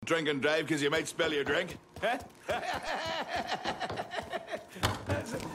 Drink and drive because you might spill your drink. Huh? That's a good one.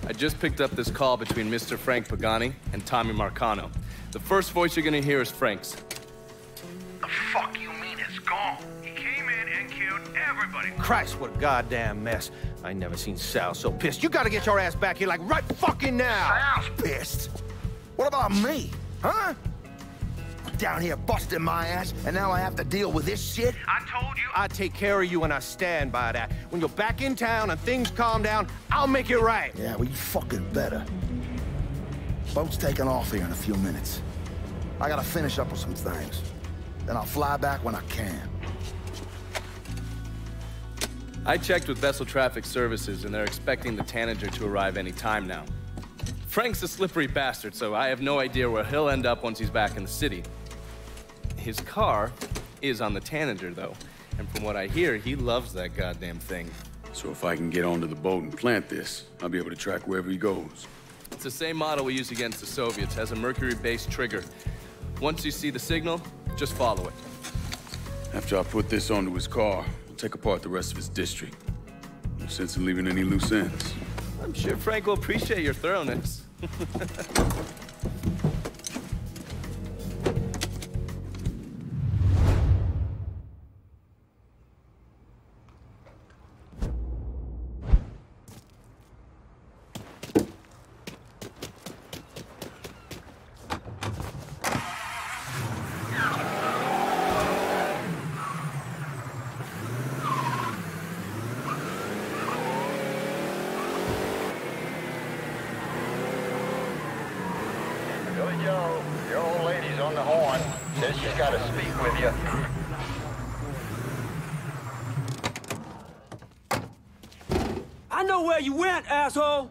I just picked up this call between Mr. Frank Pagani and Tommy Marcano. The first voice you're gonna hear is Frank's. The fuck you mean it's gone? He came in and killed everybody. Christ, what a goddamn mess. I ain't never seen Sal so pissed. You gotta get your ass back here like right fucking now. Sal's pissed? What about me? Huh? I'm down here busting my ass, and now I have to deal with this shit? I told you. I take care of you and I stand by that. When you're back in town and things calm down, I'll make it right. Yeah, well, you fucking better. Boat's taking off here in a few minutes. I gotta finish up with some things. Then I'll fly back when I can. I checked with Vessel Traffic Services, and they're expecting the Tanager to arrive any time now. Frank's a slippery bastard, so I have no idea where he'll end up once he's back in the city. His car is on the Tanager, though, and from what I hear, he loves that goddamn thing. So if I can get onto the boat and plant this, I'll be able to track wherever he goes. It's the same model we used against the Soviets, has a mercury-based trigger. Once you see the signal, just follow it. After I put this onto his car, we'll take apart the rest of his district. No sense in leaving any loose ends. I'm sure Frank will appreciate your thoroughness. Yo, your old lady's on the horn. Says she's got to speak with you. I know where you went, asshole!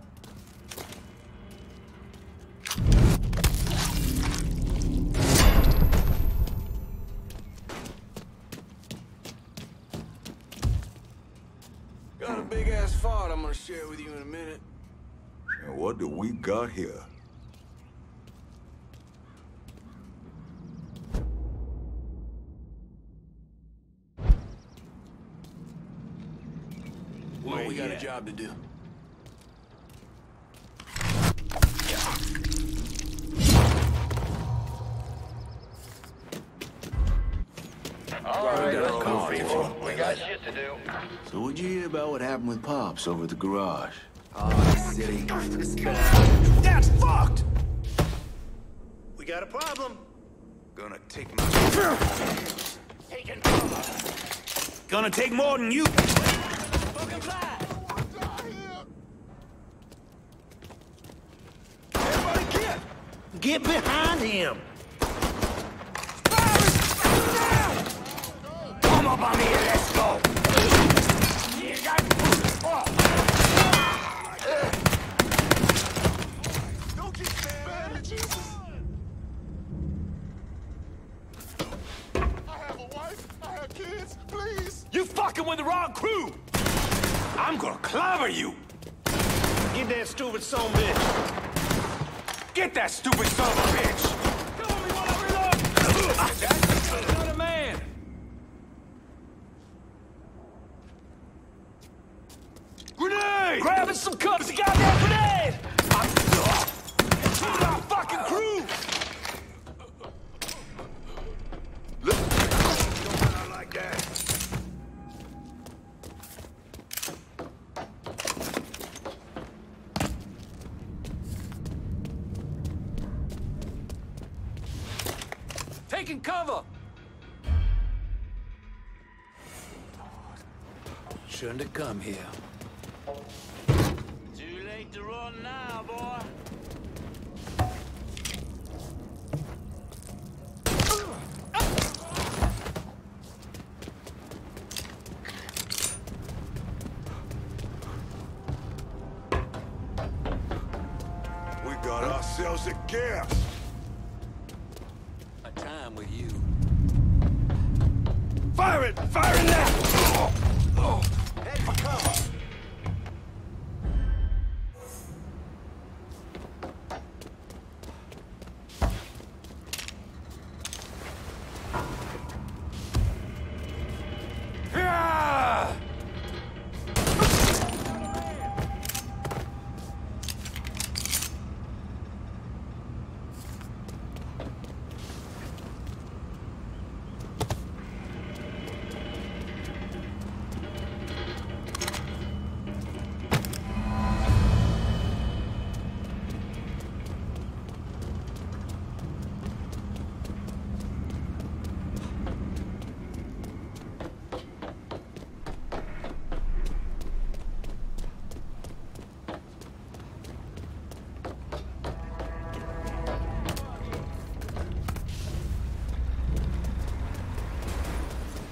Got a big-ass fart I'm gonna share with you in a minute. And what do we got here? Well, we got a job to do. All right, let's go, people. We got shit to do. So what'd you hear about what happened with Pops over at the garage? Oh, city. That's fucked! We got a problem. Gonna take my... Taking cover. Gonna take more than you. Fucking fly. Everybody get behind him. Come up on me and let's go. Don't get mad, Jesus. I have a wife, I have kids, please. You fucking with the wrong crew! I'm gonna clobber you! Get that stupid son of a bitch. Get that stupid son of a bitch! Come on, me while I reload! That's another man! Grenade! Grabbing some cups, a goddamn grenade! Shoot our fucking crew! Don't run out like that. taking cover! Shouldn't have come here. Too late to run now, boy. We got ourselves a gas. A time with you. Fire it! Fire it now! Head for cover. Yeah!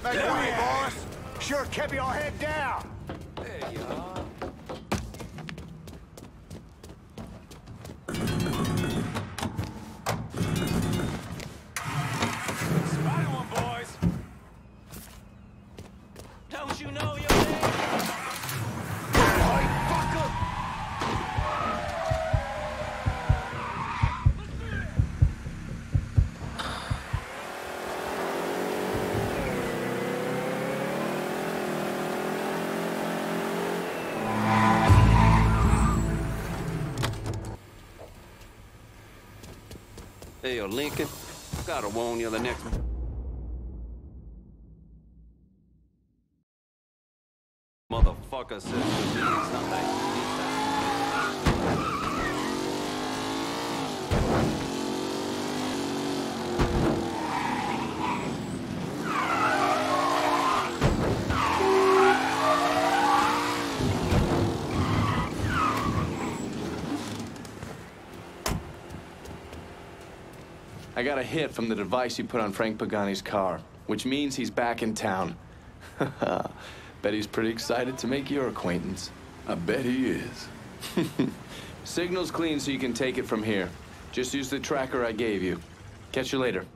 Make way, boys. Sure kept your head down. There you are. Spotted one, boys! Don't you know your name? Hey, Lincoln. Gotta warn you the next one. Motherfucker says it's not that I got a hit from the device you put on Frank Pagani's car, which means he's back in town. Bet he's pretty excited to make your acquaintance. I bet he is. Signal's clean so you can take it from here. Just use the tracker I gave you. Catch you later.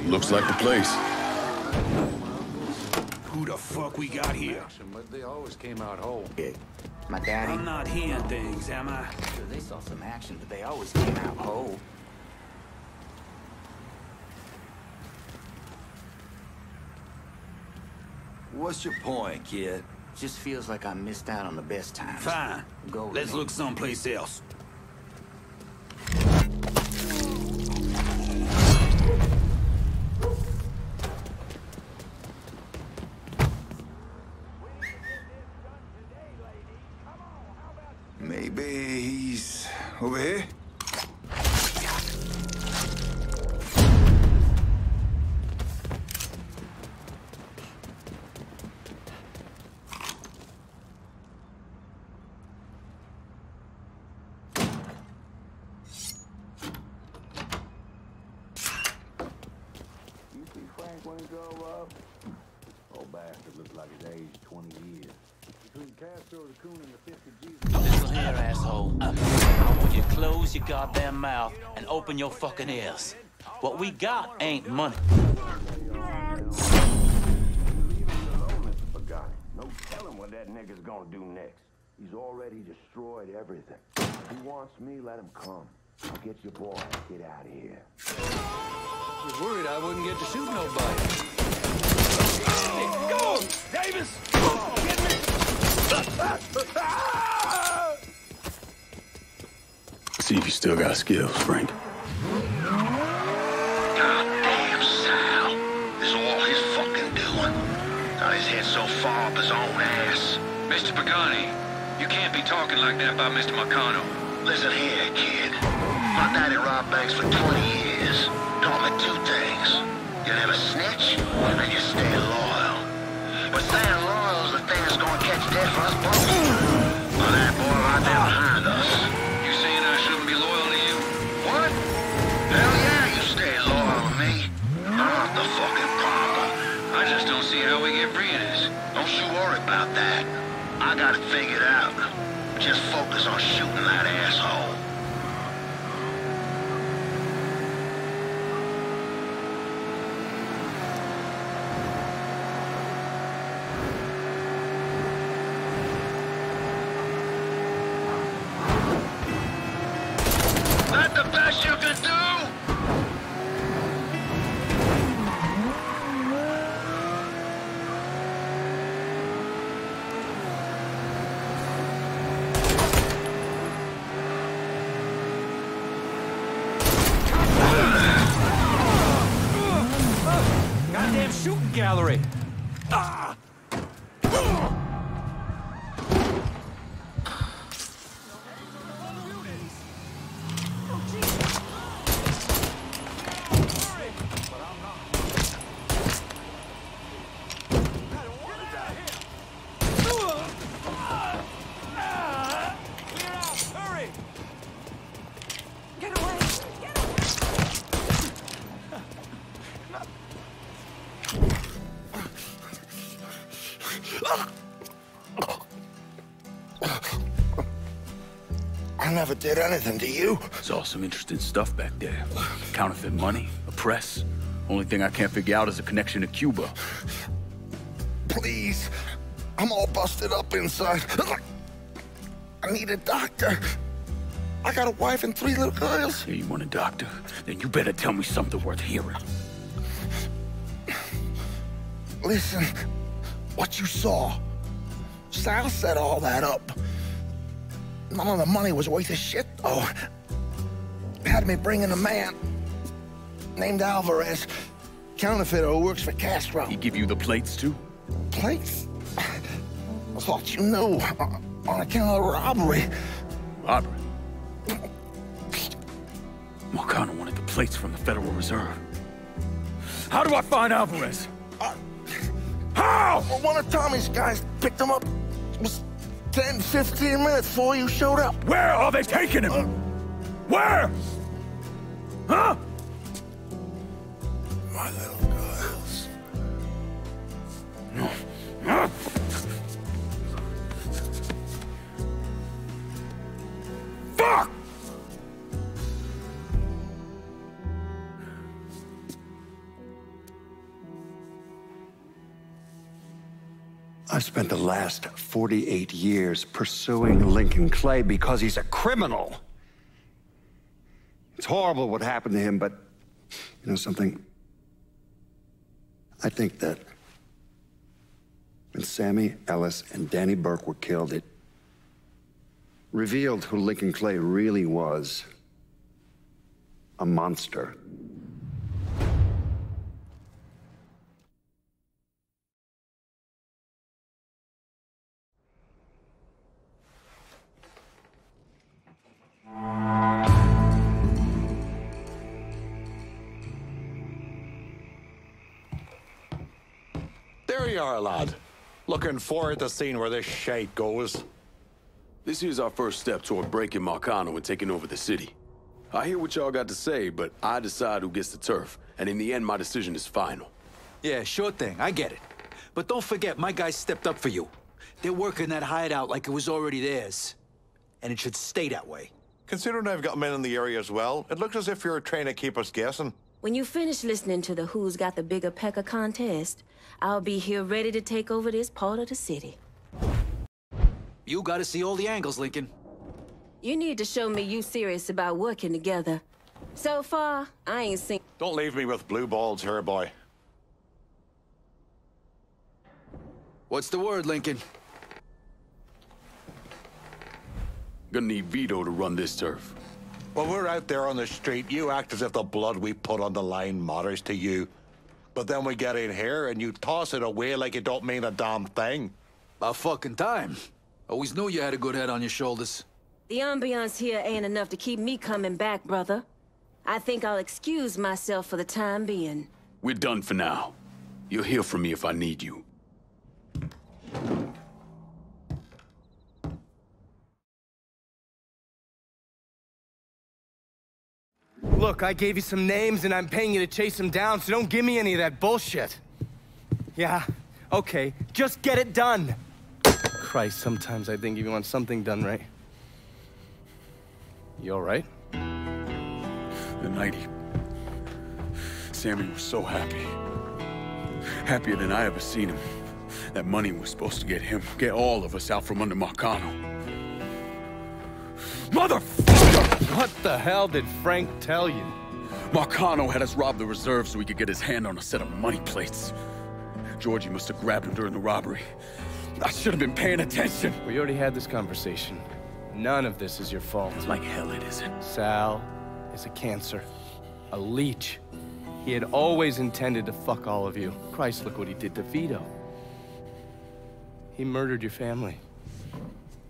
Looks like the place. Who the fuck we got here? But they always came out whole. My daddy. I'm not hearing things, am I? Sure, they saw some action, but they always came out whole. What's your point, kid? Just feels like I missed out on the best times. Fine. Go with Let's me. look someplace else. Maybe he's over here? like it's aged 20 years. Between Castro, the Coon, and the 50 G's... Listen here, asshole. I want you to close your goddamn mouth and open your fucking ears. What we got ain't money. No telling what that nigga's gonna do next. He's already destroyed everything. If he wants me, let him come. I'll get your boy. Get out of here. I was worried I wouldn't get to shoot nobody. Hey, go! Davis! Get me! See if you still got skills, Frank. Goddamn Sal. This is all his fucking doing. Got his head so far up his own ass. Mr. Pagani, you can't be talking like that about Mr. Marcano. Listen here, kid. My daddy robbed banks for 20 years. Taught me two things. You never snitch, and you stay loyal. But staying loyal is the thing that's gonna catch death for us both. Well, that boy right there behind us. You saying I shouldn't be loyal to you? What? Hell yeah, you stay loyal to me. I'm not the fucking problem. I just don't see how we get free of this. Don't you worry about that. I got it figured out. Just focus on shooting that asshole. That the best you can do? Goddamn shooting gallery! Ah! I never did anything to you. Saw some interesting stuff back there. Counterfeit money, a press. Only thing I can't figure out is a connection to Cuba. Please. I'm all busted up inside. I need a doctor. I got a wife and 3 little girls. Yeah, you want a doctor? Then you better tell me something worth hearing. Listen, what you saw. Sal set all that up. None of the money was worth a shit, though. Had me bring in a man named Alvarez, counterfeiter who works for Castro. He give you the plates, too? Plates? I thought you knew. On account of robbery. Robbery? Marcano wanted the plates from the Federal Reserve. How do I find Alvarez? How? Well, one of Tommy's guys picked him up. It was 10, 15 minutes before you showed up. Where are they taking him? Where? Huh? My little girls. No. Fuck! I've spent the last 48 years pursuing Lincoln Clay because he's a criminal. It's horrible what happened to him, but you know something? I think that when Sammy Ellis and Danny Burke were killed, it revealed who Lincoln Clay really was. A monster. There you are, lad. Looking forward to seeing where this shite goes. This here's our first step toward breaking Marcano and taking over the city. I hear what y'all got to say, but I decide who gets the turf. And in the end, my decision is final. Yeah, sure thing. I get it. But don't forget, my guys stepped up for you. They're working that hideout like it was already theirs. And it should stay that way. Considering I've got men in the area as well, it looks as if you're trying to keep us guessing. When you finish listening to the Who's Got the Bigger Pecker contest, I'll be here ready to take over this part of the city. You gotta see all the angles, Lincoln. You need to show me you serious about working together. So far, I ain't seen... Don't leave me with blue balls here, boy. What's the word, Lincoln? Gonna need Vito to run this turf. When we're out there on the street, you act as if the blood we put on the line matters to you. But then we get in here and you toss it away like it don't mean a damn thing. About fucking time. Always knew you had a good head on your shoulders. The ambiance here ain't enough to keep me coming back, brother. I think I'll excuse myself for the time being. We're done for now. You'll hear from me if I need you. Look, I gave you some names and I'm paying you to chase them down, so don't give me any of that bullshit. Yeah, okay, just get it done. Christ, sometimes I think you want something done right. You all right? The night Sammy was so happy. Happier than I ever seen him. That money was supposed to get him, get all of us out from under Marcano. Motherfucker! What the hell did Frank tell you? Marcano had us rob the reserve so he could get his hand on a set of money plates. Georgie must have grabbed him during the robbery. I should have been paying attention. We already had this conversation. None of this is your fault. Like hell it isn't. Sal is a cancer. A leech. He had always intended to fuck all of you. Christ, look what he did to Vito. He murdered your family.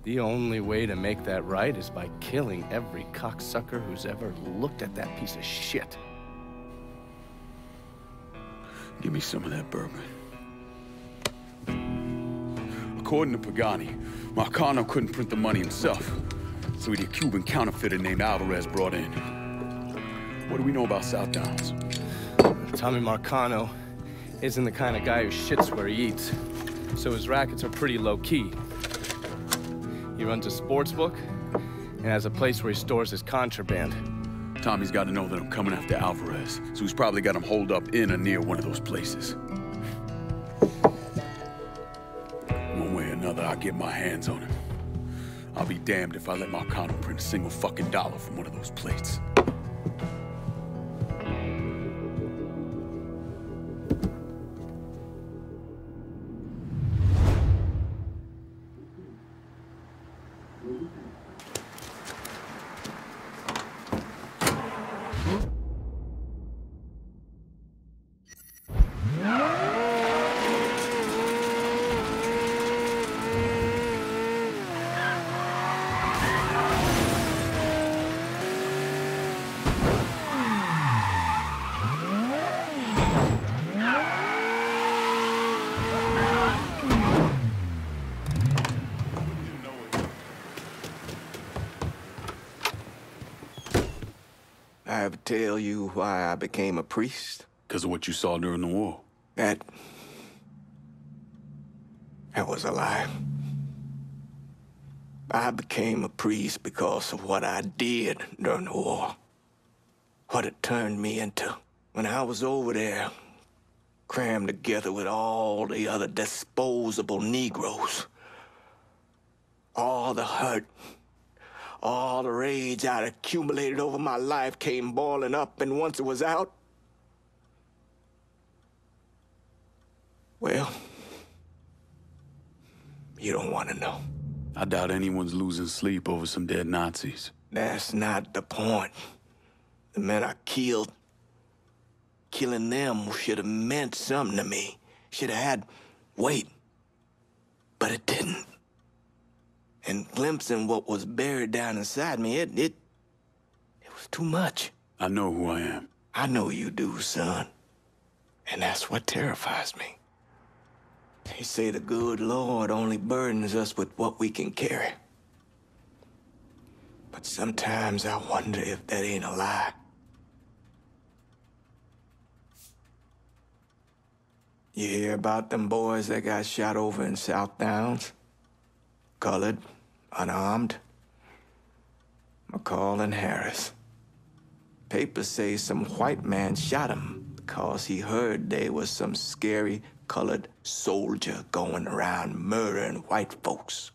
The only way to make that right is by killing every cocksucker who's ever looked at that piece of shit. Give me some of that bourbon. According to Pagani, Marcano couldn't print the money himself, so he had a Cuban counterfeiter named Alvarez brought in. What do we know about South Downs? Tommy Marcano isn't the kind of guy who shits where he eats, so his rackets are pretty low-key. He runs a sports book and has a place where he stores his contraband. Tommy's got to know that I'm coming after Alvarez, so he's probably got him holed up in or near one of those places. One way or another, I'll get my hands on him. I'll be damned if I let Marcano print a single fucking dollar from one of those plates. I ever tell you why I became a priest? Because of what you saw during the war. That was a lie. I became a priest because of what I did during the war. What it turned me into. When I was over there, crammed together with all the other disposable Negroes. All the hurt, all the rage I'd accumulated over my life came boiling up, and once it was out, well, you don't want to know. I doubt anyone's losing sleep over some dead Nazis. That's not the point. The men I killed, killing them should have meant something to me. Should have had weight. But it didn't. And glimpsing what was buried down inside me, it was too much. I know who I am. I know you do, son. And that's what terrifies me. They say the good Lord only burdens us with what we can carry. But sometimes I wonder if that ain't a lie. You hear about them boys that got shot over in South Downs? Colored, unarmed. McCall and Harris. Papers say some white man shot him because he heard there was some scary colored soldier going around murdering white folks.